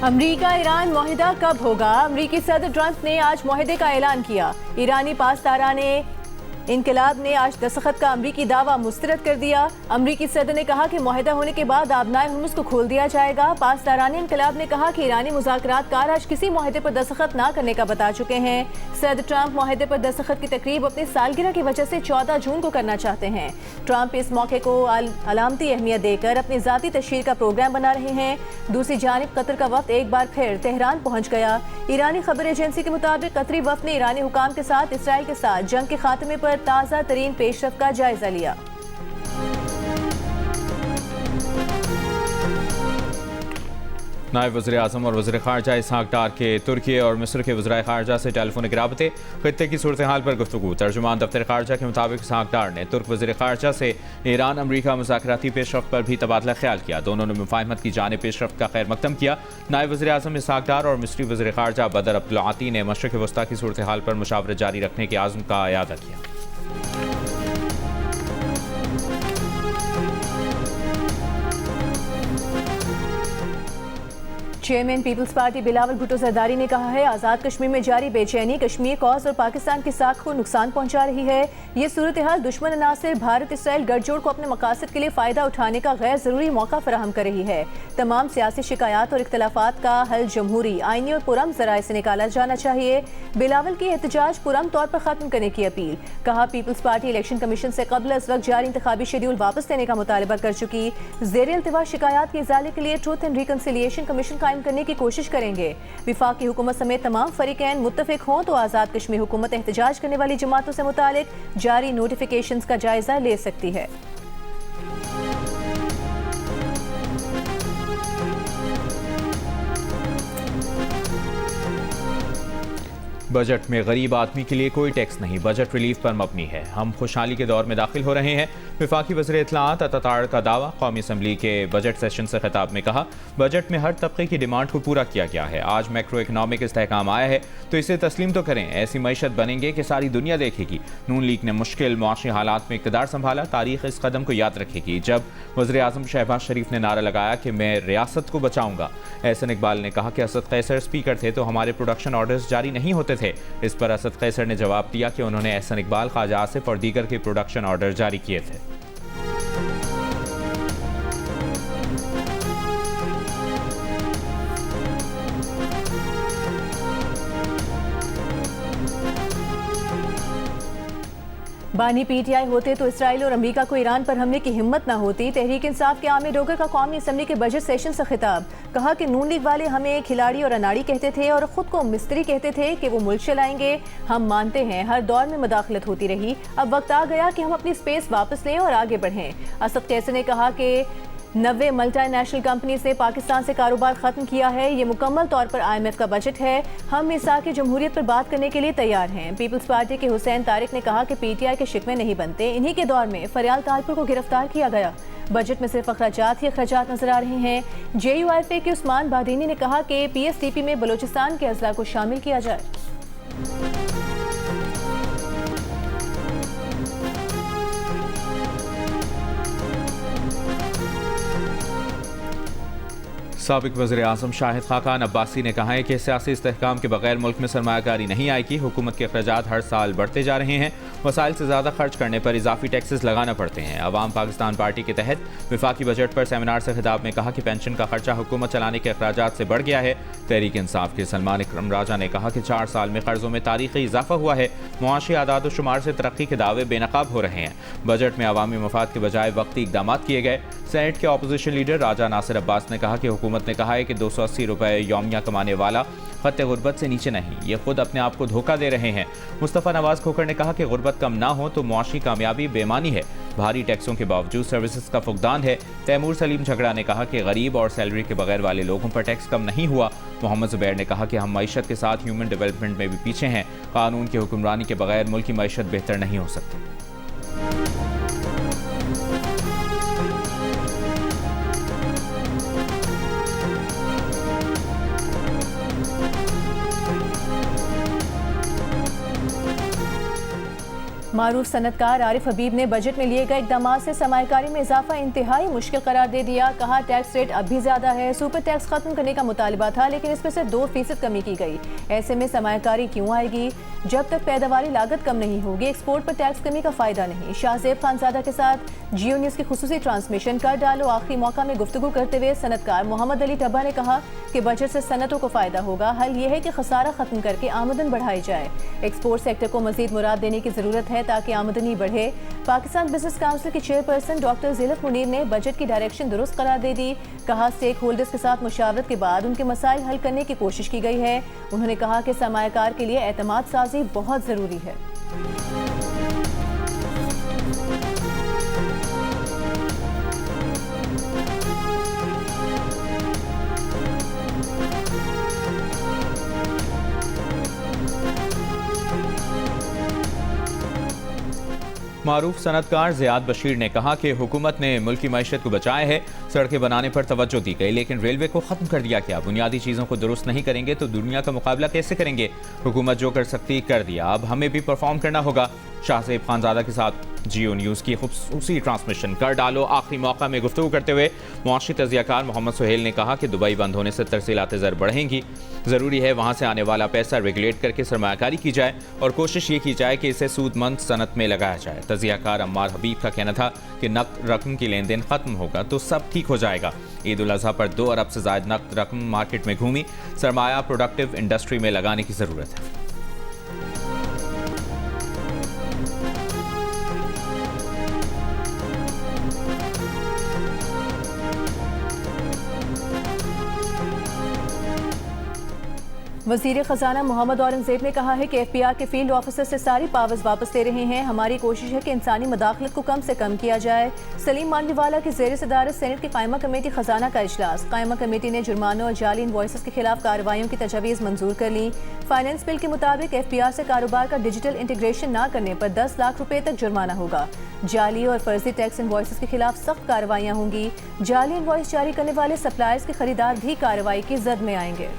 अमरीका Iran मुआहिदा कब होगा? अमरीकी सदर ट्रंप ने आज मुआहिदे का ऐलान किया। ईरानी पासदाराने इनकलाब ने आज दस्तखत का अमरीकी दावा मुस्तरद कर दिया। अमरीकी सदर ने कहा कि मुआहिदा होने के बाद आबनाए हुर्मुज़ को खोल दिया जाएगा। पासदाराने इनकलाब ने कहा कि ईरानी मुज़ाकरातकार आज किसी मुआहिदे पर दस्तखत न करने का बता चुके हैं। सदर ट्रंप मुआहिदे पर दस्तखत की तकरीब अपनी सालगिरह की वजह से 14 जून को करना चाहते हैं। ट्रंप इस मौके को अलामती अहमियत देकर अपनी ज़ाती तशहीर का प्रोग्राम बना रहे हैं। दूसरी जानिब कतर का वफ्द एक बार फिर तेहरान पहुँच गया। ईरानी खबर एजेंसी के मुताबिक कतरी वफ्द ने ईरानी हुकाम के साथ इसराइल के साथ जंग के खात्मे पर ताज़ा तरीन पेशरफ्त का जायजा लिया। नायब वज़ीर आज़म और वज़ीर ख़ारजा इसहाक़ डार के तुर्की और मिस्र के वज़ीर ख़ारजा से टेलीफोनिक राबते ख़ित्ते की सूरत हाल पर गुफ्तगू। तर्जुमान दफ्तर ख़ारजा के मुताबिक इसहाक़ डार ने तुर्क वज़ीर ख़ारजा से ईरान अमरीका मुज़ाकराती पेशरफ्त पर भी तबादला ख्याल किया। दोनों ने मुफ़ाहमत की जानिब पेशरफ्त का खैर मकदम किया। नायब वज़ीर आज़म इसहाक़ डार और मिस्री वज़ीर ख़ारजा बदर अब्दुल आती ने मशरिक़ वस्ता की सूरत हाल पर मुशावरत जारी रखने के आज़म का इयादा किया। Chairman people's party Bilawal Bhutto Zardari ने कहा है, आज़ाद कश्मीर में जारी बेचैनी कश्मीर कौस और पाकिस्तान की साख को नुकसान पहुंचा रही है। ये सूरत हाल दुश्मन अनासिर भारत इसराइल गठजोड़ को अपने मकासद के लिए फ़ायदा उठाने का गैर ज़रूरी मौका फराहम कर रही है। तमाम सियासी शिकायत और इख्तलाफात का हल जमहूरी, आइनी और पुरम ज़राए से निकाला जाना चाहिए। बिलावल की एहतजाज पुरम तौर पर ख़त्म करने की अपील। कहा, पीपल्स पार्टी इलेक्शन कमीशन से कबल इस वक्त जारी इंतखाबी शेड्यूल वापस लेने का मुतालबा कर चुकी। ज़ेर इल्तिवा शिकायत के इज़ाले के लिए ट्रूथ एंड रिकन्सिलिएशन कमीशन कायम करने की कोशिश करेंगे। विफाकी हुकूमत समेत तमाम फरीकैन मुत्तफिक हों तो आज़ाद कश्मीर हुकूमत एहतजाज करने वाली जमातों से मुतालिक जारी नोटिफिकेशंस का जायजा ले सकती है। बजट में गरीब आदमी के लिए कोई टैक्स नहीं, बजट रिलीफ पर मबनी है। हम खुशहाली के दौर में दाखिल हो रहे हैं। विफाकी वज़ीर इत्तलाआत अतातार का दावा। कौमी असम्बली के बजट सेशन से खिताब में कहा, बजट में हर तबके की डिमांड को पूरा किया गया है। आज मैक्रो इकनॉमिक इस्तेहकाम आया है तो इसे तस्लीम तो करें। ऐसी मईशत बनेंगे कि सारी दुनिया देखेगी। नून लीग ने मुश्किल मुआशी हालात में इक़्तिदार संभाला। तारीख इस कदम को याद रखेगी जब वज़ीर आज़म शहबाज शरीफ ने नारा लगाया कि मैं रियासत को बचाऊंगा। एहसन इकबाल ने कहा कि असद कैसर स्पीकर थे तो हमारे प्रोडक्शन ऑर्डर्स जारी नहीं होते थे। इस पर असद कैसर ने जवाब दिया कि उन्होंने एहसन इकबाल, ख्वाजा आसिफ और दीगर के प्रोडक्शन ऑर्डर जारी किए थे। बानी पीटीआई होते तो इसराइल और अमेरिका को ईरान पर हमले की हिम्मत न होती। तहरीक इंसाफ के आमिर डोगर का कौमी असम्बली के बजट सेशन से खिताब। कहा कि नून लीग वाले हमें खिलाड़ी और अनाड़ी कहते थे और खुद को मिस्त्री कहते थे कि वो मुल्क चलाएंगे। हम मानते हैं हर दौर में मुदाखलत होती रही, अब वक्त आ गया कि हम अपनी स्पेस वापस लें और आगे बढ़ें। असद कैसर ने कहा कि 90 मल्टीनेशनल कंपनीज ने पाकिस्तान से कारोबार खत्म किया है। ये मुकम्मल तौर पर IMF का बजट है। हम मिसाक जमहूरियत पर बात करने के लिए तैयार हैं। पीपल्स पार्टी के हुसैन तारिक ने कहा कि PTI के शिकवे नहीं बनते। इन्हीं के दौर में फरियाल तालपुर को गिरफ्तार किया गया। बजट में सिर्फ अखराजात ही अखराजात नजर आ रहे हैं। JUIFA के उस्मान बादीनी ने कहा कि PSTP में बलोचिस्तान के अजला को शामिल किया जाए। साबिक वज़ीर आज़म शाहिद खाकान अब्बासी ने कहा है कि सियासी इस्तेहकाम के बगैर मुल्क में सरमायाकारी नहीं आएगी। हुकूमत के अखराजात हर साल बढ़ते जा रहे हैं। वसाइल से ज़्यादा खर्च करने पर इजाफी टैक्सेस लगाना पड़ते हैं। अवाम पाकिस्तान पार्टी के तहत विफाकी बजट पर सेमिनार से खिताब में कहा कि पेंशन का खर्चा हुकूमत चलाने के अखराजात से बढ़ गया है। तहरीक इंसाफ के सलमान इकरम राजा ने कहा कि 4 साल में कर्जों में तारीखी इजाफा हुआ है। मुआशी आदाद शुमार से तरक्की के दावे बेनकाब हो रहे हैं। बजट में अवामी मफाद के बजाय वक्ती इकदाम किए गए। सेनेट के अपोजिशन लीडर राजा नासिर अब्बास ने कहा कि हुकूमत ने कहा है कि 280 रुपये यौमिया कमाने वाला खत्ते गुर्बत से नीचे नहीं, ये खुद अपने आप को धोखा दे रहे हैं। मुस्तफ़ा नवाज खोखर ने कहा कि गुर्बत कम ना हो तो मुआशी कामयाबी बेमानी है। भारी टैक्सों के बावजूद सर्विसेज का फुकदान है। तैमूर सलीम झगड़ा ने कहा कि गरीब और सैलरी के बगैर वाले लोगों पर टैक्स कम नहीं हुआ। मोहम्मद जुबैर ने कहा कि हम मईशत के साथ ह्यूमन डेवलपमेंट में भी पीछे हैं। कानून की हुक्मरानी के बगैर मुल्क की मईशत बेहतर नहीं हो सकती। मारूफ सनतकार आरिफ हबीब ने बजट में लिए गए इकदाम से सरमायाकारी में इजाफा इंतहाई मुश्किल करार दे दिया। कहा टैक्स रेट अब भी ज्यादा है। सुपर टैक्स खत्म करने का मुतालिबा था, लेकिन इसमें से 2% कमी की गई। ऐसे में सरमायाकारी क्यों आएगी जब तक पैदावारी लागत कम नहीं होगी। एक्सपोर्ट पर टैक्स कमी का फायदा नहीं। शाहजेब खानजादा के साथ जियो न्यूज की खुसूसी ट्रांसमिशन कर डालो आखिरी मौका में गुफ्तगू करते हुए सनतकार मोहम्मद अली टब्बा ने कहा कि बजट से सनतों को फायदा होगा। हल ये है कि खसारा खत्म करके आमदन बढ़ाई जाए। एक्सपोर्ट सेक्टर को मजीद मुराद देने की जरूरत है ताकि आमदनी बढ़े। पाकिस्तान बिजनेस काउंसिल की चेयरपर्सन डॉक्टर ज़ीनत मुनीर ने बजट की डायरेक्शन दुरुस्त करार दे दी। कहा स्टेक होल्डर्स के साथ मुशावरत के बाद उनके मसाइल हल करने की कोशिश की गई है। उन्होंने कहा कि सरमायाकार के लिए एतमाद साजी बहुत जरूरी है। मारूफ सनतकार ज़ियाद बशीर ने कहा कि हुकूमत ने मुल्क की मईशत को बचाया है। सड़कें बनाने पर तवज्जो दी गई, लेकिन रेलवे को ख़त्म कर दिया गया। बुनियादी चीज़ों को दुरुस्त नहीं करेंगे तो दुनिया का मुकाबला कैसे करेंगे। हुकूमत जो कर सकती कर दिया, अब हमें भी परफॉर्म करना होगा। शाहजेब खानजादा के साथ जियो न्यूज़ की खूबसूरती ट्रांसमिशन कर डालो आखिरी मौका में गुफ्तगू करते हुए मुआशी तजियाकार मोहम्मद सुहेल ने कहा कि दुबई बंद होने से तरसीलात ज़र बढ़ेंगी। ज़रूरी है वहाँ से आने वाला पैसा रेगुलेट करके सरमायाकारी की जाए और कोशिश ये की जाए कि इसे सूदमंद सनत में लगाया जाए। तजियाकार अम्मार हबीब का कहना था कि नकद रकम की लेन देन खत्म होगा तो सब ठीक हो जाएगा। ईद उल अज़हा पर 2 अरब से ज़ायद नकद रकम मार्केट में घूमी। सरमाया प्रोडक्टिव इंडस्ट्री में लगाने की ज़रूरत है। वज़ीर ख़जाना मोहम्मद औरंगज़ेब ने कहा है कि एफपीआर के फील्ड ऑफिसर से सारी पावर्स वापस ले रहे हैं। हमारी कोशिश है कि इंसानी मदाखलत को कम से कम किया जाए। सलीम मानवीवाला की ज़ेर सदारत सेनेट की कायमा कमेटी ख़जाना का इजलास। कायमा कमेटी ने जुर्मानों और जाली इनवॉइसेस के खिलाफ कार्रवाइयों की तजवीज़ मंजूर कर ली। फाइनेंस बिल के मुताबिक एफपीआर से कारोबार का डिजिटल इंटीग्रेशन न करने पर 10 लाख रुपए तक जुर्माना होगा। जाली और फर्जी टैक्स इनवॉइसेस के खिलाफ सख्त कार्रवाइयाँ होंगी। जाली इनवॉइस जारी करने वाले सप्लायर्स के खरीदार भी कार्रवाई की जद में आएंगे।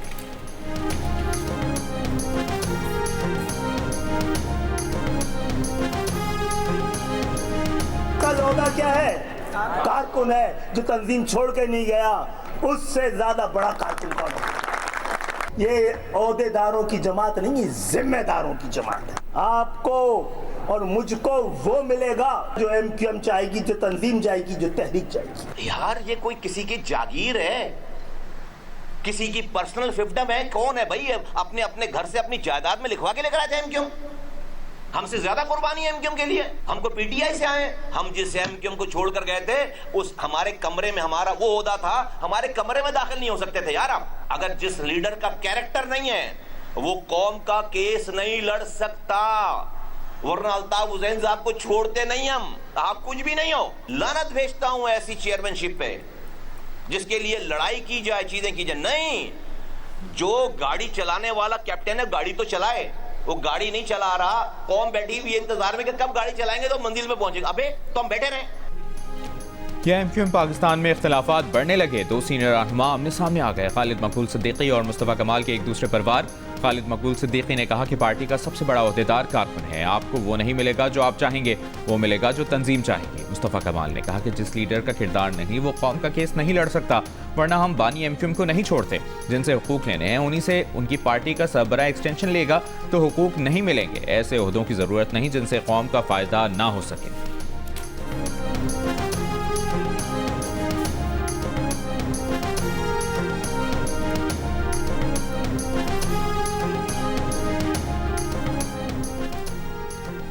होगा क्या है? कारकुन है जो तंजीम छोड़ के नहीं गया, उससे ज्यादा बड़ा कारकुन कौन होगा? ये ओहदेदारों की जमात नहीं, ये जिम्मेदारों की जमात है। आपको और मुझको वो मिलेगा जो एमक्यूएम चाहेगी, जो तंजीम जाएगी, जो तहरीक जाएगी। यार ये कोई किसी की जागीर है, किसी की पर्सनल फिफ्डम है? कौन है भाई अपने अपने घर से अपनी जायदाद में लिखवा के लेकर आए थे एमक्यूएम? हमसे ज्यादा कुर्बानी है एमक्यूएम के लिए। हमको पीटीआई से आए, हम जिस एमक्यूएम को छोड़कर गए थे उस हमारे कमरे में हमारा वो ओहदा था, हमारे कमरे में दाखिल नहीं हो सकते थे यार आप। अगर जिस लीडर का कैरेक्टर नहीं है वो कौम का केस नहीं लड़ सकता, वरना अल्ताफ हुसैन साहब को छोड़ते नहीं हम। आप कुछ भी नहीं हो। लानत भेजता हूं ऐसी चेयरमैनशिप पे जिसके लिए लड़ाई की जाए, चीजें की जाए। नहीं, जो गाड़ी चलाने वाला कैप्टन है गाड़ी तो चलाए, वो गाड़ी नहीं चला रहा, कौम बैठी हुई इंतजार में कि कब गाड़ी चलाएंगे तो मंजिल में पहुंचेगा। अबे तो हम बैठे रहे। क्या एमक्यूएम पाकिस्तान में इख्तलाफात बढ़ने लगे? 2 सीनियर रहनुमा आमने सामने आ गए। खालिद मकबूल सिद्दीकी और मुस्तफ़ा कमाल के एक दूसरे पर वार। खालिद मकबूल सिद्दीकी ने कहा कि पार्टी का सबसे बड़ा ओहदेदार कारकुन है, आपको वो नहीं मिलेगा जो आप चाहेंगे, वो मिलेगा जो तंजीम चाहेगी। मुस्तफ़ा कमाल ने कहा कि जिस लीडर का किरदार नहीं वो कौम का केस नहीं लड़ सकता, वरना हम बानी एमक्यूएम को नहीं छोड़ते। जिनसे हुकूक लेने हैं उन्हीं से उनकी पार्टी का सरबरा एक्सटेंशन लेगा तो हुकूक नहीं मिलेंगे। ऐसे ओहदों की ज़रूरत नहीं जिनसे कौम का फ़ायदा ना हो सके।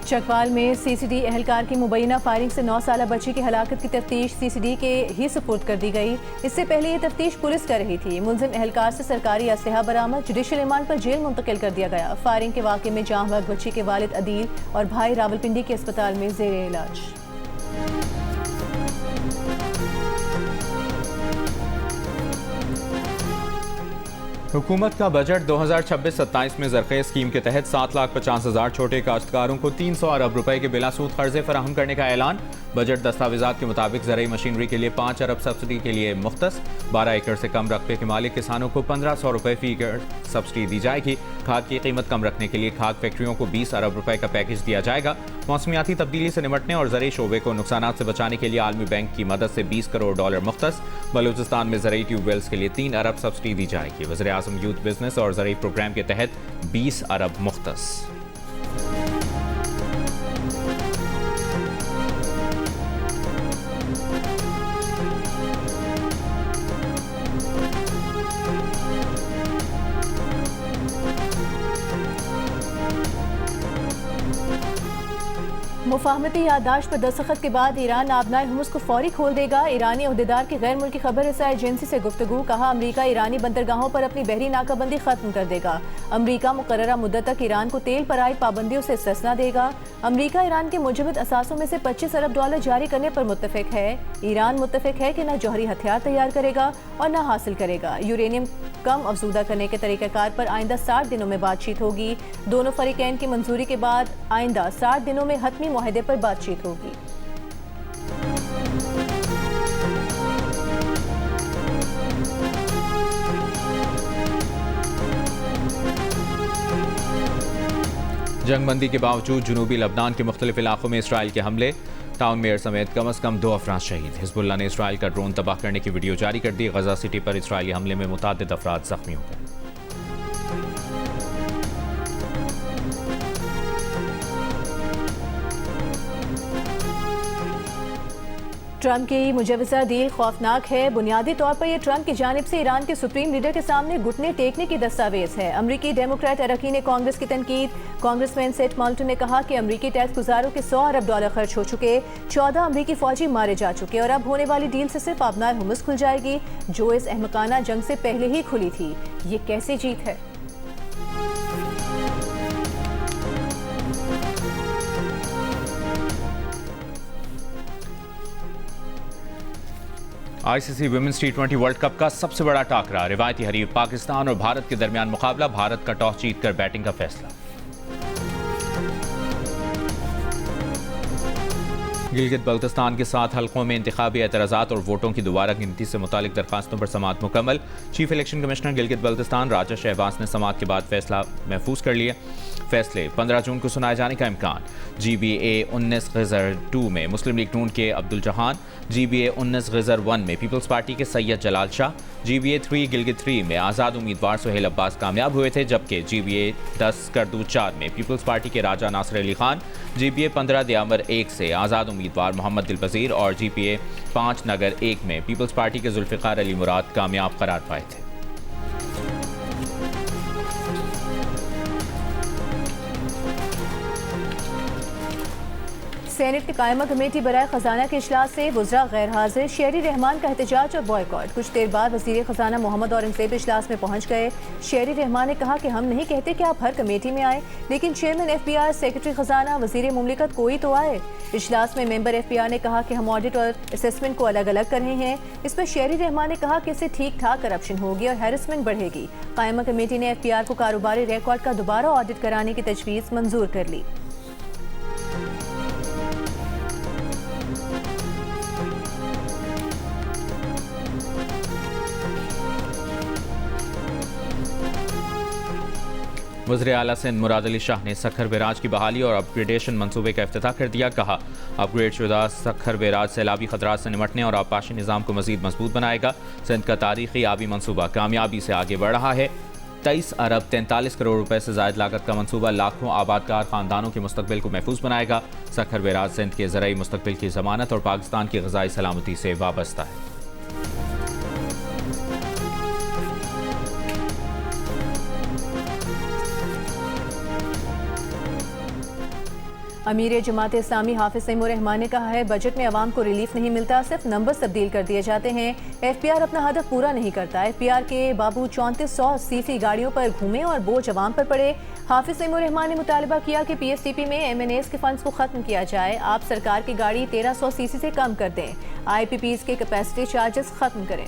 चकवाल में सीसीडी एहलकार की मुबैना फायरिंग से 9 साला बच्ची की हलाकत की तफ्तीश सीसीडी के ही सुपुर्द कर दी गई। इससे पहले ये तफ्तीश पुलिस कर रही थी। मुलजिम एहलकार से सरकारी असलहा बरामद, जुडिशल रिमांड पर जेल मुंतकिल कर दिया गया। फायरिंग के वाक़े में जाँ बहक बच्ची के वालिद अदील और भाई रावलपिंडी के अस्पताल में ज़ेर इलाज। हुकूमत का बजट 2026-27 में ज़रख़ेज़ स्कीम के तहत 7,50,000 छोटे काश्तकारों को 300 अरब रुपए के बिलासूद कर्जे फराहम करने का ऐलान। बजट दस्तावेज़ात के मुताबिक ज़रई मशीनरी के लिए 5 अरब सब्सिडी के लिए मुख्तस। 12 एकड़ से कम रकबे के मालिक किसानों को 1,500 रुपए फी एकड़ सब्सिडी दी जाएगी। खाद की कीमत कम रखने के लिए खाद फैक्ट्रियों को 20 अरब रुपए का पैकेज दिया जाएगा। मौसमियाती तब्दीली से निपटने और ज़रई शोबे को नुकसान से बचाने के लिए आलमी बैंक की मदद से $20 करोड़ मुख्तस। बलूचिस्तान में ज़रई ट्यूबवेल्स के लिए 3 अरब सब्सिडी दी जाएगी। वज़ीर आज़म यूथ बिजनेस और ज़रई प्रोग्राम के तहत 20 अरब मुख्तस। मुफाहमती याददाश्त पर दस्तखत के बाद ईरान आबनाए हुमुस को फौरी खोल देगा। ईरानी अहदेदार की गैर मुल्की खबर रसाई एजेंसी से गुफ्तगू। कहा अमरीका ईरानी बंदरगाहों पर अपनी बहरी नाकाबंदी खत्म कर देगा। अमरीका मुकर्ररा मुद्दत तक ईरान को तेल पर आयद पाबंदियों से इस्तिस्ना देगा। अमरीका ईरान के मुजमद असासों में से $25 अरब जारी करने पर मुत्तफिक है। ईरान मुत्तफिक है कि न जौहरी हथियार तैयार करेगा और न हासिल करेगा। यूरेनियम कम अफजूदा करने के तरीक़ाकार पर आइंदा 60 दिनों में बातचीत होगी। दोनों फरीकैन की मंजूरी के बाद आइंदा 60 दिनों में हतमी मुआहदे पर बातचीत होगी। जंगबंदी के बावजूद जनूबी लबनान के मुख्तलिफ इलाकों में इसराइल के हमले। टाउन मेयर समेत कम अज़ कम 2 अफराद शहीद। हिज़्बुल्लाह ने इसराइल का ड्रोन तबाह करने की वीडियो जारी कर दी। गजा सिटी पर इसराइली हमले में मुतादिद अफराद जख्मी हो गए। ट्रंप की मुजवजा डील खौफनाक है। बुनियादी तौर पर यह ट्रंप की जानिब से ईरान के सुप्रीम लीडर के सामने घुटने टेकने की दस्तावेज है। अमरीकी डेमोक्रेट अरकान कांग्रेस की तनकीद। कांग्रेसमैन सेट मॉल्टन ने कहा कि अमरीकी टैक्स गुजारों के $100 अरब खर्च हो चुके, 14 अमरीकी फौजी मारे जा चुके और अब होने वाली डील से सिर्फ आबनाए हुमुस खुल जाएगी, जो इस अहमकाना जंग से पहले ही खुली थी। ये कैसी जीत है? ICC women's T20 world cup का सबसे बड़ा टाकरा। रिवायती हरीफ पाकिस्तान और भारत के दरमियान मुकाबला। भारत का टॉस जीतकर बैटिंग का फैसला। गिलगित बल्तिस्तान के 7 हल्कों में इंतखाबी एतराज़ात और वोटों की दोबारा गिनती से मुतालिक दरखास्तों पर समाअत मुकम्मल। Chief election commissioner Gilgit Baltistan Raja Shahbaz ने समाअत के बाद फैसला महफूज कर लिया। फैसले 15 जून को सुनाए जाने का इम्कान। GBA 19 में मुस्लिम लीग नून के अब्दुल जहान, GBA 19 में पीपल्स पार्टी के सैयद जलाल शाह, GBA 3 गिलगित 3 में आज़ाद उम्मीदवार सुहेल अब्बास कामयाब हुए थे, जबकि GBA 10 करदू 4 में पीपल्स पार्टी के राजा नासिर अली खान, GBA 15 दियामर 1 से आज़ाद उम्मीदवार मोहम्मद दिलबजीर और GBA 5 नगर 1 में पीपल्स पार्टी के जुल्फ़िकार अली मुराद कामयाब करार पाए थे। सेनेट की कायमा कमेटी बराए खजाना के इजलास से वज़रा गैर हाजिर। शेरी रहमान का एहतजाज और बॉयकॉट। कुछ देर बाद वज़ीर खजाना मोहम्मद औरंगज़ेब इजलास में पहुंच गए। शेरी रहमान ने कहा कि हम नहीं कहते कि आप हर कमेटी में आए, लेकिन चेयरमैन FBI, सेक्रेटरी खजाना, वज़ीर मुमलिकत कोई तो आए। इजलास में मेंबर FBI ने कहा कि हम ऑडिट और असेसमेंट को अलग अलग कर रहे हैं। इस पर शेरी रहमान ने कहा कि इससे ठीक ठाक करप्शन होगी और हैरेसमेंट बढ़ेगी। कायमा कमेटी ने FPR को कारोबारी रिकॉर्ड का दोबारा ऑडिट कराने की तजवीज़ मंजूर कर ली। वज़ीर आला सिंध मुराद अली शाह ने सखर बैराज की बहाली और अपग्रेडेशन मंसूबे का इफ्तिताह कर दिया। कहा अपग्रेड शुदा सखर बैराज सैलाबी खतरात से निपटने और आबपाशी निज़ाम को मज़ीद मजबूत बनाएगा। सिंध का तारीखी आबी मंसूबा कामयाबी से आगे बढ़ रहा है। 23 अरब 43 करोड़ रुपए से ज़ायद लागत का मंसूबा लाखों आबादकार ख़ानदानों के मुस्तकबिल को महफूज बनाएगा। सखर बैराज सिंध के ज़राई मुस्तकबिल की ज़मानत और पाकिस्तान की ग़ज़ाई सलामती से वाबस्ता है। अमीर जमात इस्लामी हाफिज तैमूर रहमान ने कहा है बजट में अवाम को रिलीफ नहीं मिलता, सिर्फ नंबर तब्दील कर दिए जाते हैं। FPR अपना हदफ पूरा नहीं करता। FPR के बाबू 3400 सीसी गाड़ियों पर घूमे और बोझ अवाम पर पड़े। हाफिज तैमूर रहमान ने मुतालबा किया कि PSTP में MNAs के फंड्स को खत्म किया जाए। आप सरकार की गाड़ी 1300 सीसी से कम कर दें। IPPs के कैपेसिटी चार्जेस खत्म करें।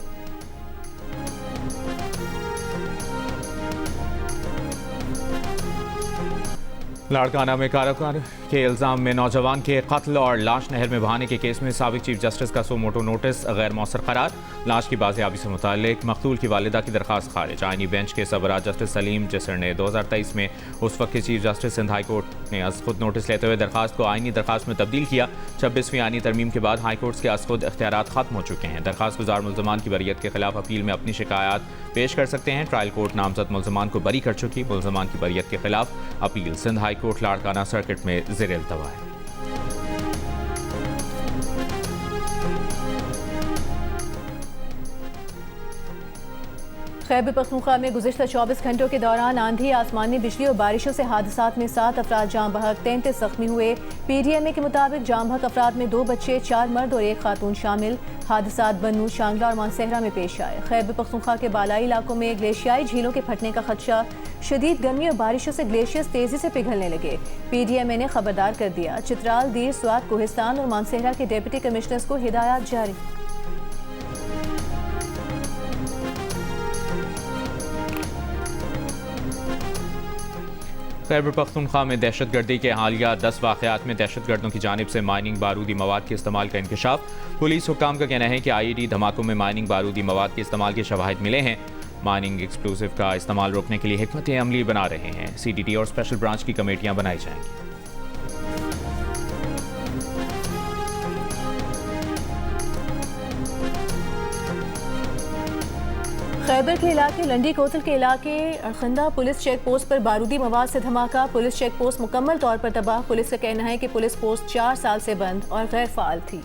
लाड़काना में कारोबार के इल्ज़ाम में नौजवान के कत्ल और लाश नहर में बहाने के केस में साबिक चीफ जस्टिस का सो मोटो नोटिस गैर मौसर करार। लाश की बाजियाबी से मुताल्लिक मकतूल की वालिदा की दरखास्त खारिज। आईनी बेंच के सरबराह जस्टिस सलीम जसर ने 2023 में उस वक्त के chief justice Sindh high court ने अज खुद नोटिस लेते हुए दरखास्त को आईनी दरखास्त में तब्दील किया। 26वीं आईनी तरमीम के बाद हाई कोर्ट के अज खुद इख्तियारात खत्म हो चुके हैं। दरखास्त गुजार मुल्ज़मान की बरियत के खिलाफ अपील में अपनी शिकायत पेश कर सकते हैं। ट्रायल कोर्ट नामजद मुल्ज़मान को बरी कर चुकी। मुल्ज़मान की बरियत के खिलाफ appeal Sindh high court Larkana circuit में ज़ेर इल्तवा है। खैबर पख्तूनख्वा में गुज़िश्ता 24 घंटों के दौरान आंधी, आसमानी बिजली और बारिशों से हादसात में 7 अफराद जाँ बहक, 33 जख्मी हुए। PDMA के मुताबिक जाँ बहक अफराद में 2 बच्चे, 4 मर्द और 1 खातून शामिल। हादसात बन्नू, शांगला और मानसहरा में पेश आए। खैबर पख्तूनख्वा के बालाई इलाकों में ग्लेशियाई झीलों के फटने का खदशा। शदीद गर्मी और बारिशों से ग्लेशियर्स तेजी से पिघलने लगे। PDMA ने खबरदार कर दिया। चित्राल, दीर, स्वात, कोहिस्तान और मानसहरा के डिप्टी कमिश्नर्स को हिदायत जारी। खैबर पख्तूनख्वा में दहशतगर्दी के हालिया 10 वाक़यात में दहशतगर्दों की जानिब से माइनिंग बारूदी मवाद के इस्तेमाल का इंकशाफ। पुलिस हुक्काम का कहना है कि IED धमाकों में माइनिंग बारूदी मवाद के इस्तेमाल के शवाहिद मिले हैं। माइनिंग एक्सप्लोसिव का इस्तेमाल रोकने के लिए हिकमत अमली बना रहे हैं। CDT और स्पेशल ब्रांच की कमेटियाँ बनाई जाएंगी। खैबर के इलाके लंडी कोतल के इलाके अड़खंदा पुलिस चेक पोस्ट पर बारूदी मवाद से धमाका। पुलिस चेक पोस्ट मुकम्मल तौर पर तबाह। पुलिस का कहना है कि पुलिस पोस्ट 4 साल से बंद और गैर फाल थी।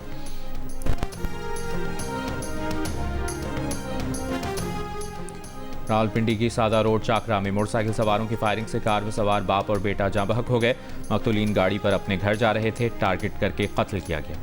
रावलपिंडी की सादा रोड चाकरा में मोटरसाइकिल सवारों की फायरिंग से कार में सवार बाप और बेटा जाँ बहक हो गए। मकतूलीन गाड़ी पर अपने घर जा रहे थे। टारगेट करके कत्ल किया गया।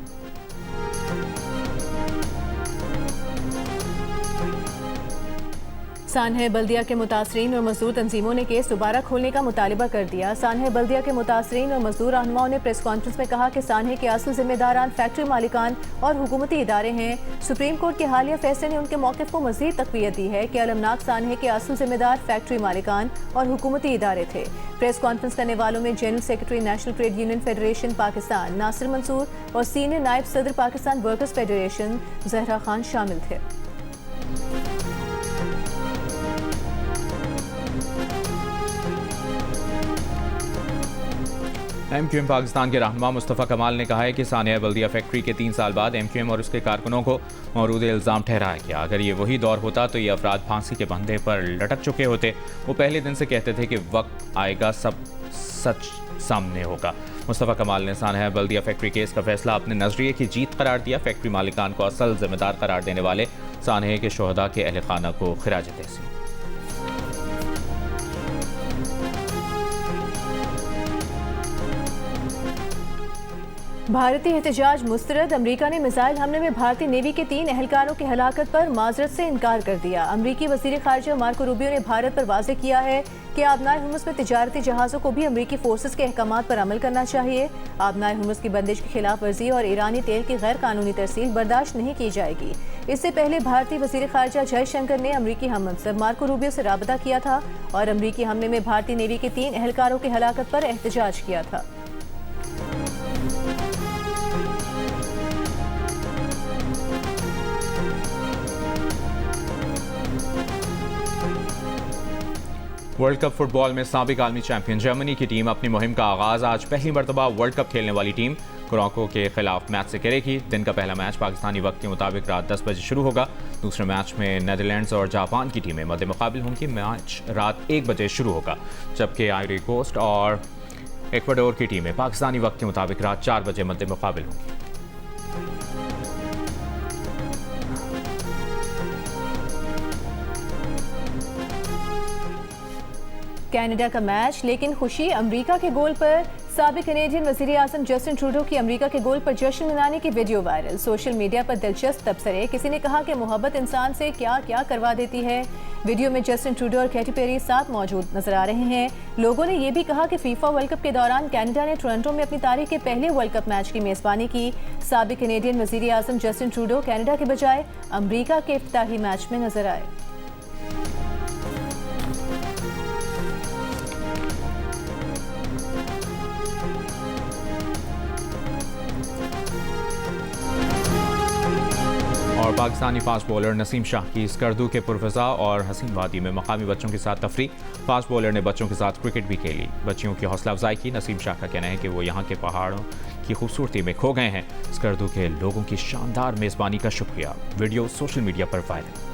सानह बल्दिया के मुतासरीन और मजदूर तंजीमों ने केस दोबारा खोलने का मुतालबा कर दिया। सानह बल्दिया के मुतासरीन और मजदूर रहनुमाओं ने प्रेस कॉन्फ्रेंस में कहा कि सानह के असल जिम्मेदारान फैक्ट्री मालिकान और हुकूमती इदारे हैं। सुप्रीम कोर्ट के हालिया फैसले ने उनके मौक़िफ़ को मज़ीद तक़वियत दी है कि अलमनाक सानह के असल जिम्मेदार फैक्ट्री मालिकान और हुकूमती इदारे थे। प्रेस कॉन्फ्रेंस करने वालों में general secretary national trade union federation Pakistan Nasir Mansoor और सीनियर नायब सदर पाकिस्तान वर्कर्स फेडरेशन जहरा खान शामिल थे। MQM पाकिस्तान के रहनुमा मुस्तफ़ा कमाल ने कहा है कि सानिया बल्दिया फैक्ट्री के 3 साल बाद MQM और उसके कारकुनों को मौरूद इल्ज़ाम ठहराया गया। अगर ये वही दौर होता तो ये अफराद फांसी के फंदे पर लटक चुके होते। वो पहले दिन से कहते थे कि वक्त आएगा सब सच सामने होगा। मुस्तफ़ा कमाल ने सानिया बल्दिया फैक्ट्री केस का फैसला अपने नजरिए की जीत करार दिया। फैक्ट्री मालिकान को असल जिम्मेदार करार देने वाले सानिया के शोहदा के अहल खाना को खिराज तहसीन। भारतीय एहतजाज मुस्तरद। अमरीका ने मिसाइल हमले में भारतीय नेवी के 3 एहलकारों की हलाकत पर माजरत से इनकार कर दिया। अमरीकी वज़ीर ख़ारिजा मार्को रूबियो ने भारत पर वाज़ेह किया है कि आबनाए हुर्मुज़ में तिजारती जहाज़ों को भी अमरीकी फोर्सेस के अहकामात पर अमल करना चाहिए। आबनाए हुर्मुज़ की बंदिश की खिलाफ वर्जी और ईरानी तेल की गैर कानूनी तरसील बर्दाश्त नहीं की जाएगी। इससे पहले भारतीय वज़ीर ख़ारिजा जयशंकर ने अमरीकी हममंसब मार्को रूबियो से राबता किया था और अमरीकी हमले में भारतीय नेवी के 3 एहलकारों की हलाकत पर एहतजाज किया था। वर्ल्ड कप फुटबॉल में साबिक आलमी चैंपियन जर्मनी की टीम अपनी मुहिम का आगाज आज पहली मरतबा वर्ल्ड कप खेलने वाली टीम मोरक्को के खिलाफ मैच से करेगी। दिन का पहला मैच पाकिस्तानी वक्त के मुताबिक रात 10 बजे शुरू होगा। दूसरे मैच में नीदरलैंड्स और जापान की टीमें मद्दे मुकाबिल होंगी। मैच रात 1 बजे शुरू होगा, जबकि आइवरी कोस्ट और इक्वाडोर की टीमें पाकिस्तानी वक्त के मुताबिक रात 4 बजे मद्दे मुकाबिल होंगी। कनाडा का मैच, लेकिन खुशी अमेरिका के गोल पर। साबिक कैनेडियन वज़ीर आज़म जस्टिन ट्रूडो की अमेरिका के गोल पर जश्न मनाने की वीडियो वायरल। सोशल मीडिया पर दिलचस्प तबसरे। किसी ने कहा कि मोहब्बत इंसान से क्या क्या करवा देती है। वीडियो में जस्टिन ट्रूडो और कैटी पेरी साथ मौजूद नजर आ रहे हैं। लोगों ने यह भी कहा कि फीफा वर्ल्ड कप के दौरान कनाडा ने टोरंटो में अपनी तारीख के पहले वर्ल्ड कप मैच की मेज़बानी की। साबिक कैनेडियन वज़ीर आज़म जस्टिन ट्रूडो कनाडा के बजाय अमेरिका के इफ्तिताही मैच में नजर आए। और पाकिस्तानी फास्ट बॉलर नसीम शाह की स्कर्दू के पुरफजा और हसीन वादी में मकामी बच्चों के साथ तफरी। फास्ट बॉलर ने बच्चों के साथ क्रिकेट भी खेली, बच्चियों की हौसला अफजाई की। नसीम शाह का कहना है कि वो यहाँ के पहाड़ों की खूबसूरती में खो गए हैं। स्कर्दू के लोगों की शानदार मेज़बानी का शुक्रिया। वीडियो सोशल मीडिया पर वायरल।